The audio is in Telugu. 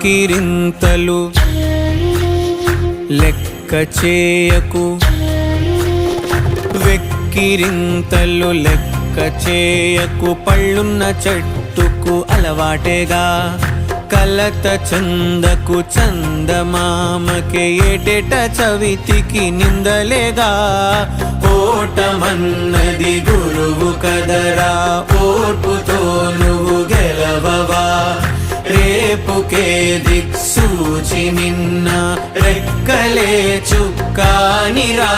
వెక్కిరింతలు లెక్క చేయకు, వెక్కిరింతలు లెక్క చేయకు. పళ్ళున్న చెట్టుకు అలవాటేగా, కలత చందకు చందమామకే ఏటేట చవితికి నిందలేగా. ఓటమన్నది గురువు కదరా, ఓర్పుతో నువ్వు గెలవవా. రేపుకే దిక్సూచి నిన్న రెక్కలే చుక్కానిరా.